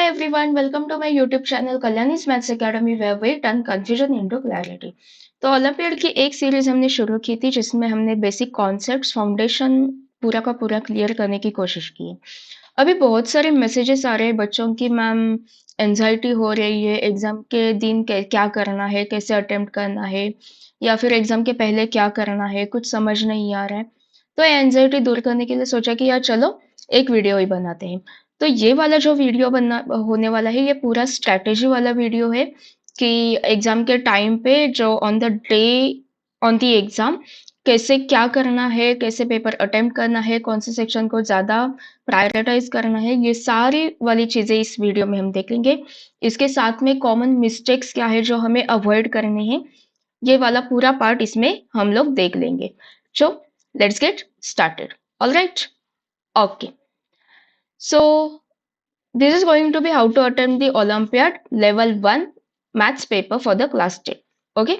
everyone, welcome to my YouTube channel Kalyani's Maths Academy where we turn confusion into clarity। तो olympiad की एक series हमने शुरू की थी जिसमें हमने बेसिक कॉन्सेप्ट्स फाउंडेशन पूरा का पूरा क्लियर करने की कोशिश की है। अभी बहुत सारे मैसेजेस आ रहे हैं बच्चों की मैम एंजाइटी हो रही है एग्जाम के दिन क्या करना है, कैसे अटेम्प्ट करना है या फिर एग्जाम के पहले क्या करना है, कुछ समझ नहीं आ रहा है। तो एंजाइटी दूर करने के लिए सोचा कि यार चलो एक वीडियो ही बनाते हैं। तो ये वाला जो वीडियो बनना होने वाला है ये पूरा स्ट्रैटेजी वाला वीडियो है कि एग्जाम के टाइम पे जो on the day on the exam कैसे क्या करना है, कैसे पेपर अटेम्प्ट करना है, कौन से सेक्शन को ज्यादा प्रायोरिटाइज करना है, ये सारी वाली चीजें इस वीडियो में हम देखेंगे। इसके साथ में कॉमन मिस्टेक्स क्या है जो हमें अवॉइड करने हैं, ये वाला पूरा पार्ट इसमें हम लोग देख लेंगे। So let's get started. Alright, okay. So this is going to be how to attempt the Olympiad level 1 maths paper for the class 10. Okay.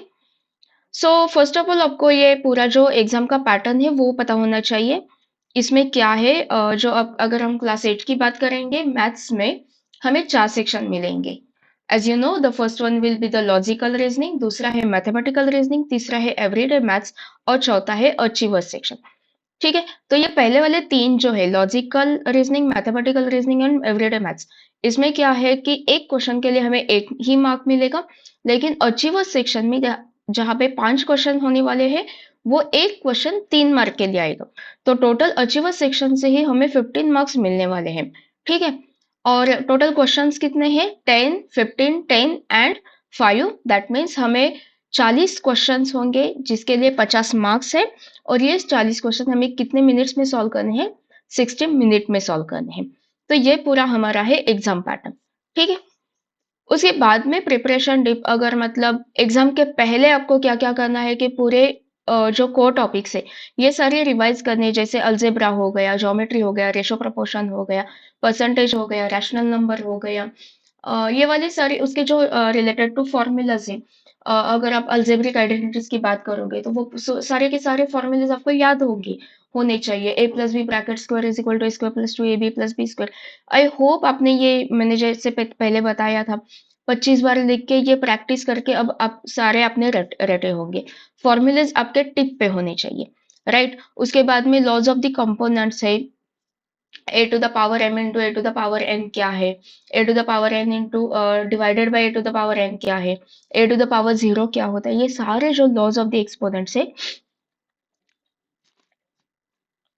So first of all आपको ये पूरा जो एग्जाम का पैटर्न है वो पता होना चाहिए। इसमें क्या है, जो अब अगर हम क्लास 8 की बात करेंगे मैथ्स में हमें 4 सेक्शन मिलेंगे। As you know the first one will be the logical reasoning, दूसरा है मैथमेटिकल रीजनिंग, तीसरा है एवरीडे मैथ्स और चौथा है अचीवर्स सेक्शन। ठीक है, तो ये पहले वाले 3 जो है logical reasoning, mathematical reasoning and everyday maths, इसमें क्या है कि एक क्वेश्चन के लिए हमें एक ही मार्क मिलेगा। लेकिन अचीवर्स सेक्शन में जहाँ पे 5 क्वेश्चन होने वाले हैं वो एक क्वेश्चन 3 मार्क के लिए आएगा। तो टोटल अचीवर्स सेक्शन से ही हमें 15 मार्क्स मिलने वाले हैं। ठीक है, और टोटल क्वेश्चंस कितने हैं? 10, 15, 10 एंड 5। दैट मीन्स हमें 40 क्वेश्चंस होंगे जिसके लिए 50 मार्क्स है। और ये 40 क्वेश्चन हमें कितने मिनट्स में सॉल्व करने हैं? 60 मिनट में सॉल्व करने हैं। तो ये पूरा हमारा है एग्जाम पैटर्न। ठीक है, उसके बाद में प्रिपरेशन डिप, अगर मतलब एग्जाम के पहले आपको क्या क्या करना है कि पूरे जो कोर टॉपिक्स है ये सारे रिवाइज करने, जैसे अलजेब्रा हो गया, ज्योमेट्री हो गया, रेशो प्रोपोर्शन हो गया, परसेंटेज हो गया, रैशनल नंबर हो गया, ये वाले सारे उसके जो रिलेटेड टू फॉर्मूलाज हैं। अगर आप अलजेब्रिक आइडेंटिटीज की बात करोगे तो वो सारे के सारे फॉर्मूलाज आपको याद होंगे, होने चाहिए। A plus b bracket square is equal to a square plus 2ab plus b square. I hope आपने ये, मैंने जैसे पहले बताया था, 25 बार लिख के ये प्रैक्टिस करके अब आप सारे आपने रटे होंगे। फॉर्मूलाज आपके टिप पे होने चाहिए, राइट। उसके बाद में लॉज ऑफ द कंपोनेंट्स है, a to the power m into a to the power n क्या है, a to the power n into divided by a to the power n क्या है, ए टू द पावर 0 क्या होता है। ये सारे जो लॉज ऑफ द एक्सपोनेंट्स है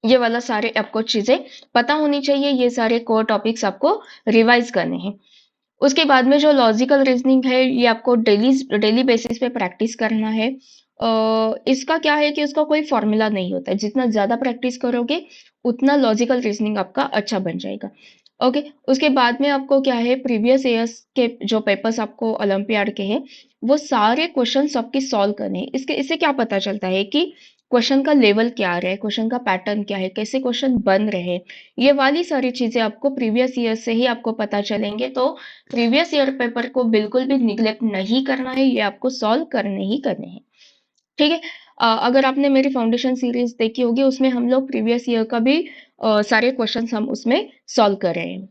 ये वाला सारे आपको चीजें पता होनी चाहिए, ये सारे कोर टॉपिक्स आपको रिवाइज करने हैं। उसके बाद में जो लॉजिकल रीजनिंग है ये आपको डेली डेली बेसिस पे प्रैक्टिस करना है। इसका क्या है कि उसका कोई फॉर्मूला नहीं होता है, जितना ज्यादा प्रैक्टिस करोगे उतना लॉजिकल रीजनिंग आपका अच्छा बन जाएगा। ओके, उसके बाद में आपको क्या है, प्रीवियस ईयर्स के जो पेपर्स आपको ओलंपियाड के हैं वो सारे क्वेश्चंस आपके सॉल्व करने हैं। इससे क्या पता चलता है कि क्वेश्चन का लेवल क्या आ रहा है, क्वेश्चन का पैटर्न क्या है, कैसे क्वेश्चन बन रहे हैं, ये वाली सारी चीजें आपको प्रीवियस ईयर से ही आपको पता चलेंगे। तो प्रीवियस ईयर पेपर को बिल्कुल भी निग्लेक्ट नहीं करना है, ये आपको सॉल्व करने ही करने हैं। ठीक है, अगर आपने मेरी फाउंडेशन सीरीज देखी होगी उसमें हम लोग प्रीवियस ईयर का भी सारे क्वेश्चन हम उसमें सॉल्व कर रहे हैं।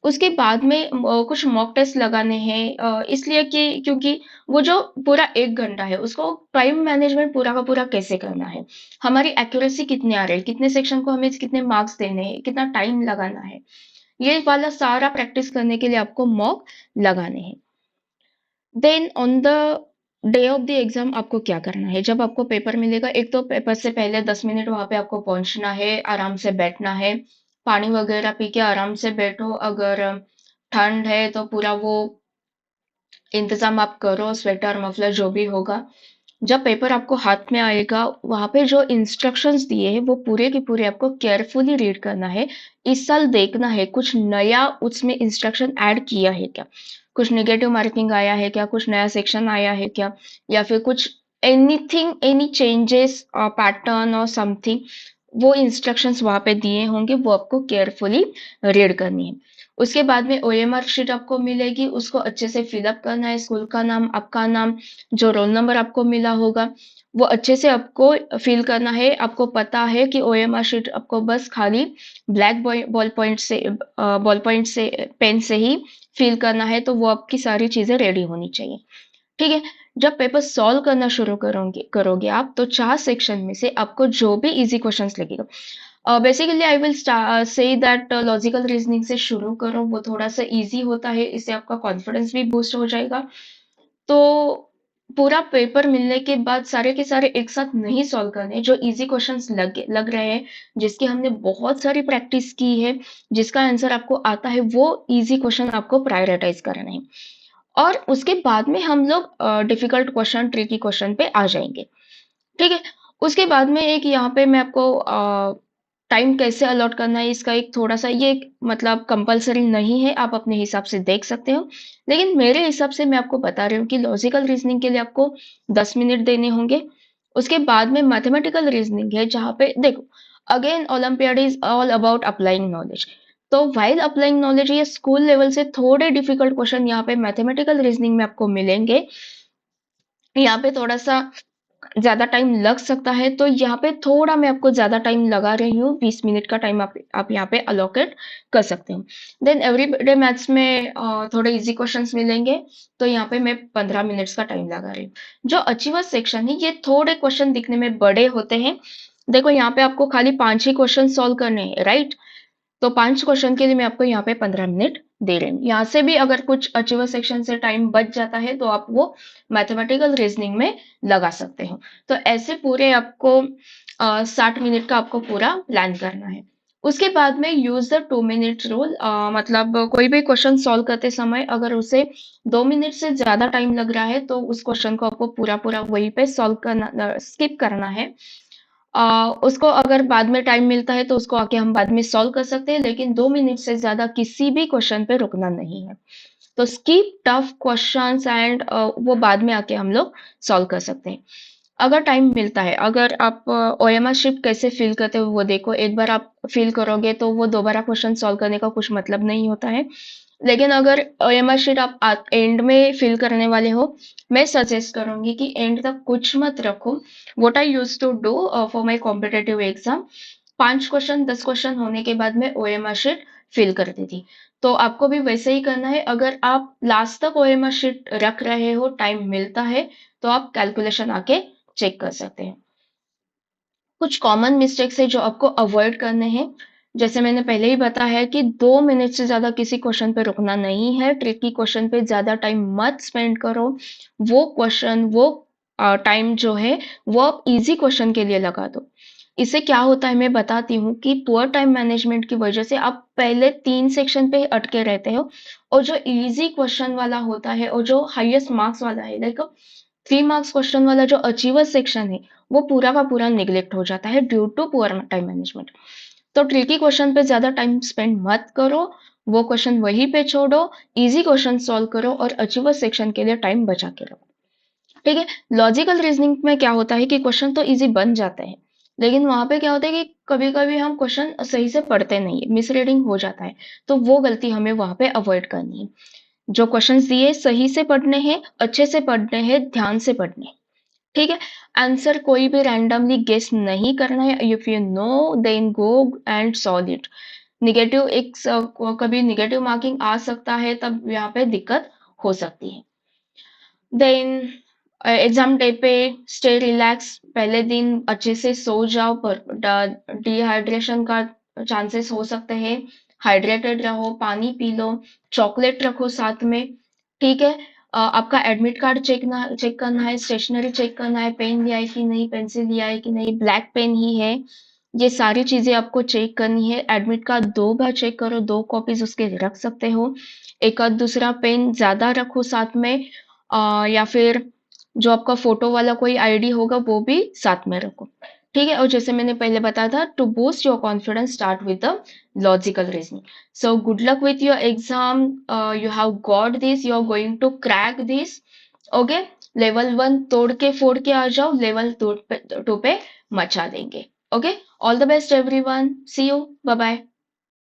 उसके बाद में कुछ मॉक टेस्ट लगाने हैं, इसलिए कि क्योंकि वो जो पूरा 1 घंटा है उसको टाइम मैनेजमेंट पूरा का पूरा कैसे करना है, हमारी एक्यूरेसी कितने आ रहे हैं, कितने सेक्शन को हमें कितने मार्क्स देने हैं, कितना टाइम लगाना है, ये वाला सारा प्रैक्टिस करने के लिए आपको मॉक लगाने हैं। Then on the day of the exam आपको क्या करना है, जब आपको पेपर मिलेगा, एक तो पेपर से पहले 10 मिनट वहां पे आपको पहुंचना है, आराम से बैठना है, पानी वगैरह पी के आराम से बैठो। अगर ठंड है तो पूरा वो इंतजाम आप करो, स्वेटर मफलर जो भी होगा। जब पेपर आपको हाथ में आएगा वहां पे जो इंस्ट्रक्शंस दिए हैं वो पूरे के पूरे आपको केयरफुली रीड करना है। इस साल देखना है कुछ नया उसमें इंस्ट्रक्शन ऐड किया है क्या, कुछ नेगेटिव मार्किंग आया है क्या, कुछ नया सेक्शन आया है क्या, या फिर कुछ एनीथिंग, एनी चेंजेस पैटर्न और समथिंग, वो इंस्ट्रक्शंस वहां पे दिए होंगे, वो आपको केयरफुली रीड करनी है। उसके बाद में ओएमआर शीट आपको मिलेगी, उसको अच्छे से फिलअप करना है, स्कूल का नाम, आपका नाम, जो रोल नंबर आपको मिला होगा वो अच्छे से आपको फ़ील करना है। आपको पता है कि ओएमआर शीट आपको बस खाली ब्लैक बॉल पॉइंट से पेन से ही फ़ील करना है, तो वो आपकी सारी चीज़ें रेडी होनी चाहिए। ठीक है? जब पेपर सॉल्व करना शुरू करोगे आप, तो 4 सेक्शन में से आपको जो भी ईज़ी क्वेश्चंस लगेगा, basically I will say that logical reasoning से शुरू करो, वो थोड़ा-सा ईज़ी होता है, इससे आपका कॉन्फिडेंस भी बूस्ट हो जाएगा। तो पूरा पेपर मिलने के बाद सारे के सारे एक साथ नहीं सॉल्व करने, जो ईज़ी क्वेश्चंस लग रहे हैं, जिसकी हमने बहुत सारी प्रैक्टिस की है, जिसका आंसर आपको आता है, वो ईज़ी क्वेश्चन आपको प्रायोरिटाइज़ करना है। और उसके बाद में हम लोग डिफिकल्ट क्वेश्चन, ट्रिकी क्वेश्चन पे आ जाएँगे। ठीक है? उसके बाद में एक यहाँ पे मैं आपको टाइम कैसे अलॉट करना है, इसका एक थोड़ा-सा ये मतलब कंपल्सरी नहीं है, आप अपने हिसाब से देख सकते हो। लेकिन मेरे हिसाब से मैं आपको बता रही हूँ कि लॉजिकल रीज़निंग के लिए आपको 10 मिनट देने होंगे। उसके बाद में मैथमेटिकल रीज़निंग है, जहाँ पे देखो, again olympiad is all about applying knowledge. तो व्हाइल अप्लाइंग नॉलेज, ये स्कूल लेवल से थोड़े डिफिकल्ट क्वेश्चन यहाँ पे मैथमेटिकल रीज़निंग में आपको मिलेंगे। यहाँ पे थोड़ा-सा ज़्यादा टाइम लग सकता है, तो यहाँ पे थोड़ा मैं आपको ज़्यादा टाइम लगा रही हूँ, 20 मिनट का टाइम आप यहाँ पे अलोकेट कर सकते हो। देन एवरीडे मैथ्स में थोड़े ईज़ी क्वेश्चंस मिलेंगे, तो यहाँ पे मैं 15 मिनट्स का टाइम लगा रही हूँ। जो अचीवर्स सेक्शन है, ये थोड़े क्वेश्चन दिखने में बड़े होते हैं। देखो, यहाँ पे आपको खाली 5 ही क्वेश्चन सॉल्व करने हैं, राइट? तो 5 क्वेश्चन के लिए मैं आपको यहाँ पे 15 मिनट दे रही हूँ। यहाँ से भी अगर कुछ अचीवर सेक्शन से टाइम बच जाता है, तो आप वो मैथमेटिकल रीजनिंग में लगा सकते हो। तो ऐसे पूरे आपको 60 मिनट का आपको पूरा प्लान करना है। उसके बाद में यूज द 2 मिनट रूल, मतलब कोई भी क्वेश्चन सॉल्व करते समय अगर उसे 2 मिनट से ज्यादा टाइम लग रहा है, तो उस क्वेश्चन को आपको पूरा पूरा वहीं पे सॉल्व करना, स्किप करना है। उसको अगर बाद में टाइम मिलता है, तो उसको आके हम बाद में सॉल्व कर सकते हैं, लेकिन 2 मिनट से ज़्यादा किसी भी क्वेश्चन पे रुकना नहीं है। तो स्किप टफ क्वेश्चंस एंड वो बाद में आके हम लोग सॉल्व कर सकते हैं। अगर टाइम मिलता है, अगर आप ओएमआर शिफ्ट कैसे फिल करते हो वो देखो, एक बार आप फिल करोगे तो वो दोबारा क्वेश्चन सॉल्व करने का कुछ मतलब नहीं होता है। लेकिन अगर ओएमआर शीट आप एंड में फिल करने वाले हो, मैं सजेस्ट करूंगी कि एंड तक कुछ मत रखो। What I used to do for my competitive exam, 5 question 10 question होने के बाद मैं ओएमआर शीट फिल करती थी। तो आपको भी वैसे ही करना है। अगर आप लास्ट तक ओएमआर शीट रख रहे हो, टाइम मिलता है, तो आप कैलकुलेशन आके चेक कर सकते हैं। कुछ कॉमन मिस्टेक्स है जो आपको अवॉइड करने हैं। जैसे मैंने पहले ही बताया है कि 2 मिनट से ज़्यादा किसी क्वेश्चन पे रुकना नहीं है। ट्रिकी क्वेश्चन पे ज़्यादा टाइम मत स्पेंड करो। वो टाइम जो है, वो आप ईज़ी क्वेश्चन के लिए लगा दो। इससे क्या होता है मैं बताती हूँ कि पुअर टाइम मैनेजमेंट की वजह से आप पहले 3 सेक्शन पे ही अटके रहते हो, और जो ईज़ी क्वेश्चन वाला होता है और जो हाईएस्ट मार्क्स वाला है, लाइक 3 मार्क्स क्वेश्चन वाला जो अचीवर सेक्शन है, वो पूरा का पूरा निग्लेक्ट हो जाता है due to poor time management. तो ट्रिकी क्वेश्चन पे ज्यादा टाइम स्पेंड मत करो, वो क्वेश्चन वहीं पे छोड़ो, इजी क्वेश्चन सॉल्व करो और अचीवर सेक्शन के लिए टाइम बचा के रखो। ठीक है? लॉजिकल रीजनिंग में क्या होता है कि क्वेश्चन तो इजी बन जाते हैं, लेकिन वहां पे क्या होता है कि कभी कभी हम क्वेश्चन सही से पढ़ते नहीं है, मिसरीडिंग हो जाता है। तो वो गलती हमें वहां पे अवॉइड करनी है। जो क्वेश्चंस दिए सही से पढ़ने हैं, अच्छे से पढ़ने हैं, ध्यान से पढ़ने हैं। ठीक है? आंसर कोई भी रैंडमली गेस नहीं करना है। If you know, then go and solve it. Negative कभी निगेटिव मार्किंग आ सकता है, तब यहाँ पे दिक्कत हो सकती है। देन एग्जाम डे पे स्टे रिलैक्स, पहले दिन अच्छे से सो जाओ, पर डिहाइड्रेशन का चांसेस हो सकते हैं। हाइड्रेटेड रहो, पानी पी लो, चॉकलेट रखो साथ में। ठीक है? आपका एडमिट कार्ड चेक करना है, स्टेशनरी चेक करना है, पेन लिया है कि नहीं, पेंसिल लिया है कि नहीं, ब्लैक पेन ही है, ये सारी चीजें आपको चेक करनी है। एडमिट कार्ड 2 बार चेक करो, 2 कॉपीज उसके रख सकते हो। एक आध दूसरा पेन ज्यादा रखो साथ में, या फिर जो आपका फोटो वाला कोई आईडी होगा वो भी साथ में रखो। ठीक है? और जैसे मैंने पहले बताया था, to boost your confidence start with the logical reasoning. So good luck with your exam, you have got this, you are going to crack this. Okay? Level 1 तोड़ के फोड़ के आ जाओ, लेवल 2 पे मचा देंगे। Okay? All the best everyone, see you, bye bye.